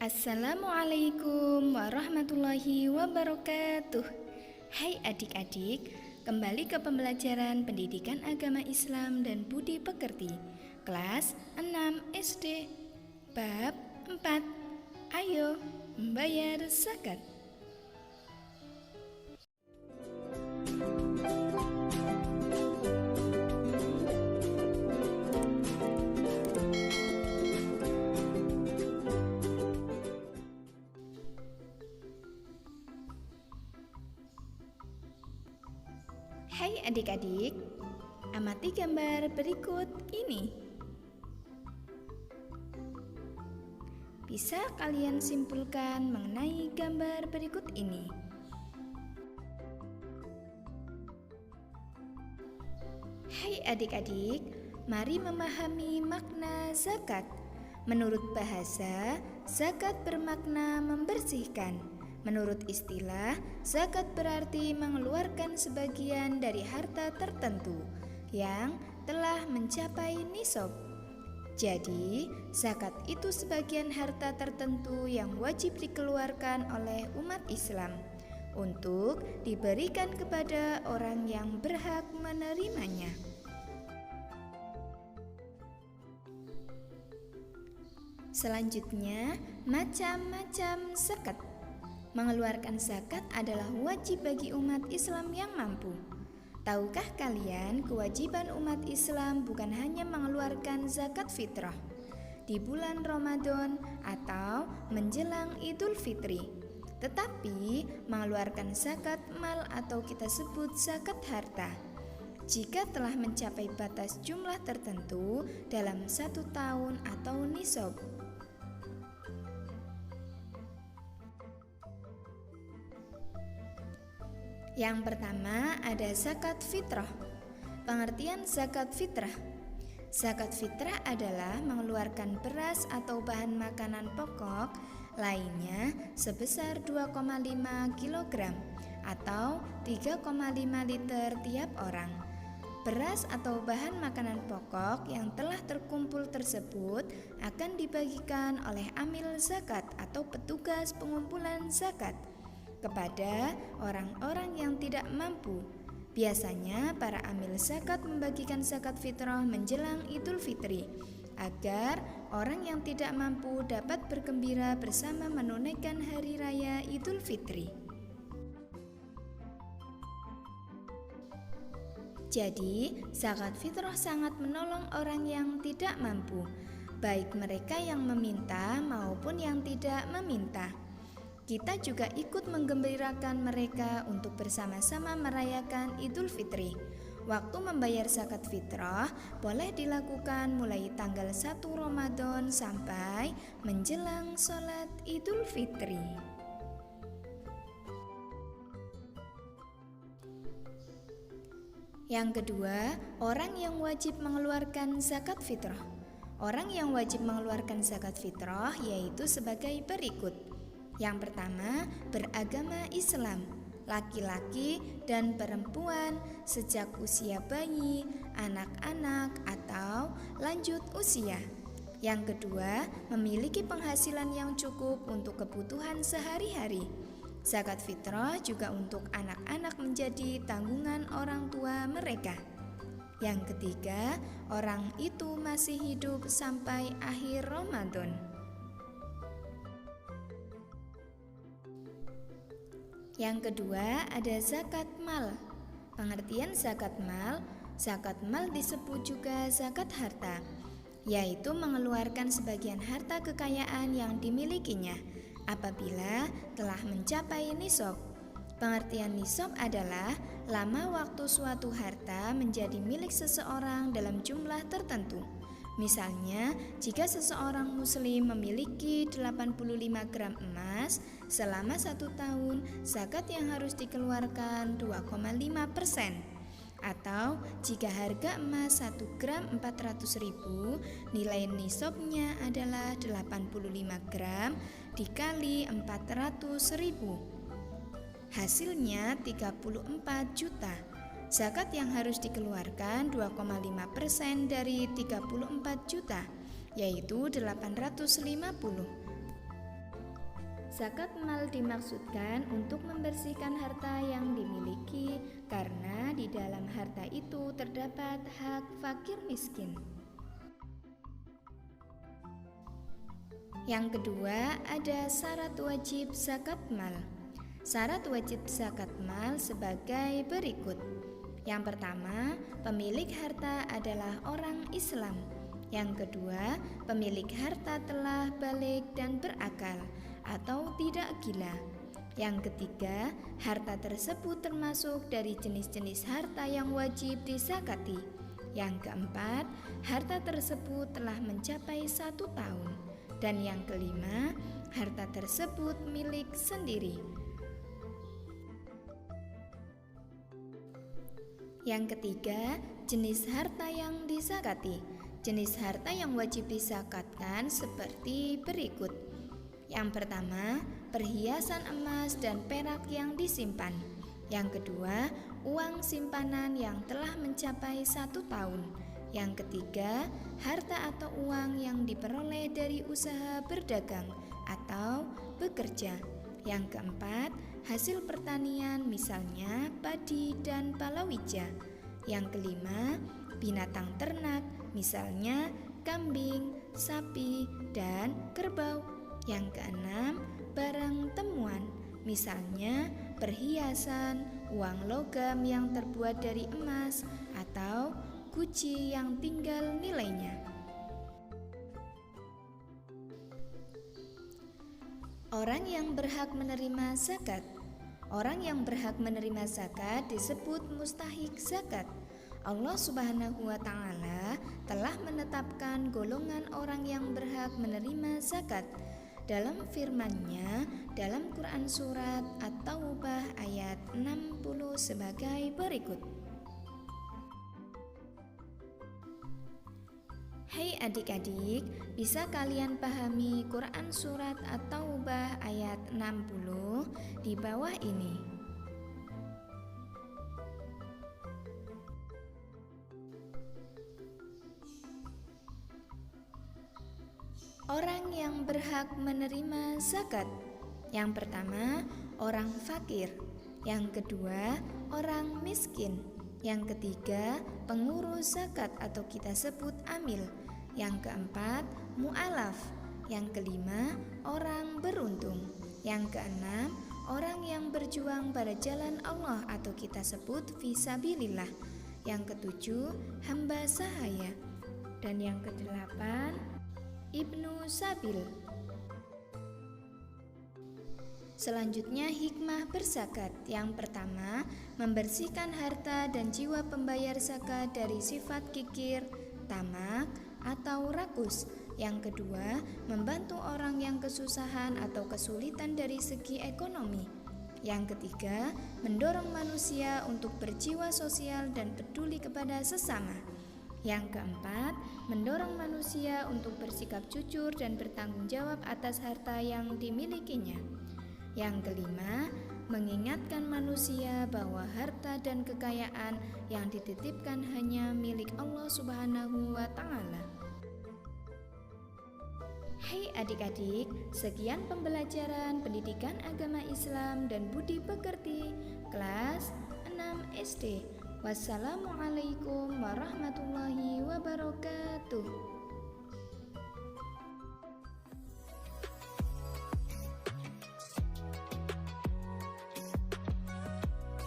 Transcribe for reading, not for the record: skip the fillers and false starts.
Assalamualaikum warahmatullahi wabarakatuh. Hai adik-adik, kembali ke pembelajaran Pendidikan Agama Islam dan Budi Pekerti Kelas 6 SD Bab 4. Ayo membayar zakat. Hai adik-adik, amati gambar berikut ini. Bisa kalian simpulkan mengenai gambar berikut ini? Hai adik-adik, mari memahami makna zakat. Menurut bahasa, zakat bermakna membersihkan. Menurut istilah, zakat berarti mengeluarkan sebagian dari harta tertentu yang telah mencapai nisab. Jadi, zakat itu sebagian harta tertentu yang wajib dikeluarkan oleh umat Islam untuk diberikan kepada orang yang berhak menerimanya. Selanjutnya, macam-macam zakat. Mengeluarkan zakat adalah wajib bagi umat Islam yang mampu. Tahukah kalian, kewajiban umat Islam bukan hanya mengeluarkan zakat fitrah di bulan Ramadan atau menjelang Idul Fitri, tetapi mengeluarkan zakat mal atau kita sebut zakat harta jika telah mencapai batas jumlah tertentu dalam 1 tahun atau nisab. Yang pertama ada zakat fitrah. Pengertian zakat fitrah. Zakat fitrah adalah mengeluarkan beras atau bahan makanan pokok lainnya sebesar 2,5 kg atau 3,5 liter tiap orang. Beras atau bahan makanan pokok yang telah terkumpul tersebut akan dibagikan oleh amil zakat atau petugas pengumpulan zakat kepada orang-orang yang tidak mampu. Biasanya para amil zakat membagikan zakat fitrah menjelang Idul Fitri agar orang yang tidak mampu dapat bergembira bersama menunaikan hari raya Idul Fitri. Jadi, zakat fitrah sangat menolong orang yang tidak mampu, baik mereka yang meminta maupun yang tidak meminta. Kita juga ikut menggembirakan mereka untuk bersama-sama merayakan Idul Fitri. Waktu membayar zakat fitrah boleh dilakukan mulai tanggal 1 Ramadan sampai menjelang sholat Idul Fitri. Yang kedua, orang yang wajib mengeluarkan zakat fitrah. Orang yang wajib mengeluarkan zakat fitrah yaitu sebagai berikut. Yang pertama, beragama Islam, laki-laki dan perempuan sejak usia bayi, anak-anak atau lanjut usia. Yang kedua, memiliki penghasilan yang cukup untuk kebutuhan sehari-hari. Zakat fitrah juga untuk anak-anak menjadi tanggungan orang tua mereka. Yang ketiga, orang itu masih hidup sampai akhir Ramadan. Yang kedua ada zakat mal. Pengertian zakat mal disebut juga zakat harta, yaitu mengeluarkan sebagian harta kekayaan yang dimilikinya apabila telah mencapai nisab. Pengertian nisab adalah lama waktu suatu harta menjadi milik seseorang dalam jumlah tertentu. Misalnya, jika seseorang muslim memiliki 85 gram emas selama 1 tahun, zakat yang harus dikeluarkan 2,5%. Atau jika harga emas 1 gram 400.000, nilai nisabnya adalah 85 gram dikali 400.000. Hasilnya 34 juta. Zakat yang harus dikeluarkan 2,5% dari 34 juta, yaitu 850. Zakat mal dimaksudkan untuk membersihkan harta yang dimiliki karena di dalam harta itu terdapat hak fakir miskin. Yang kedua, ada syarat wajib zakat mal. Syarat wajib zakat mal sebagai berikut. Yang pertama, pemilik harta adalah orang Islam. Yang kedua, pemilik harta telah balik dan berakal atau tidak gila. Yang ketiga, harta tersebut termasuk dari jenis-jenis harta yang wajib dizakati. Yang keempat, harta tersebut telah mencapai 1 tahun. Dan yang kelima, harta tersebut milik sendiri. Yang ketiga, jenis harta yang dizakati. Jenis harta yang wajib dizakatkan seperti berikut. Yang pertama, perhiasan emas dan perak yang disimpan. Yang kedua, uang simpanan yang telah mencapai 1 tahun. Yang ketiga, harta atau uang yang diperoleh dari usaha berdagang atau bekerja. Yang keempat, hasil pertanian misalnya padi dan palawija. Yang kelima, binatang ternak misalnya kambing, sapi, dan kerbau. Yang keenam, barang temuan misalnya perhiasan, uang logam yang terbuat dari emas atau guci yang tinggal nilainya. Orang yang berhak menerima zakat. Orang yang berhak menerima zakat disebut mustahik zakat. Allah Subhanahu wa Ta'ala telah menetapkan golongan orang yang berhak menerima zakat dalam firman-Nya dalam Quran surat At-Taubah ayat 60 sebagai berikut. Hai adik-adik, bisa kalian pahami Quran surat At-Taubah ayat 60 di bawah ini. Orang yang berhak menerima zakat. Yang pertama, orang fakir. Yang kedua, orang miskin. Yang ketiga, pengurus zakat atau kita sebut amil. Yang keempat, mu'alaf. Yang kelima, orang beruntung. Yang keenam, orang yang berjuang pada jalan Allah atau kita sebut fisabilillah. Yang ketujuh, hamba sahaya. Dan yang kedelapan, Ibnu Sabil. Selanjutnya hikmah berzakat. Yang pertama, membersihkan harta dan jiwa pembayar zakat dari sifat kikir, tamak, atau rakus. Yang kedua, membantu orang yang kesusahan atau kesulitan dari segi ekonomi. Yang ketiga, mendorong manusia untuk berjiwa sosial dan peduli kepada sesama. Yang keempat, mendorong manusia untuk bersikap jujur dan bertanggung jawab atas harta yang dimilikinya. Yang kelima, mengingatkan manusia bahwa harta dan kekayaan yang dititipkan hanya milik Allah Subhanahu wa Ta'ala. Hai adik-adik, sekian pembelajaran pendidikan agama Islam dan budi pekerti kelas 6 SD. Wassalamualaikum warahmatullahi wabarakatuh.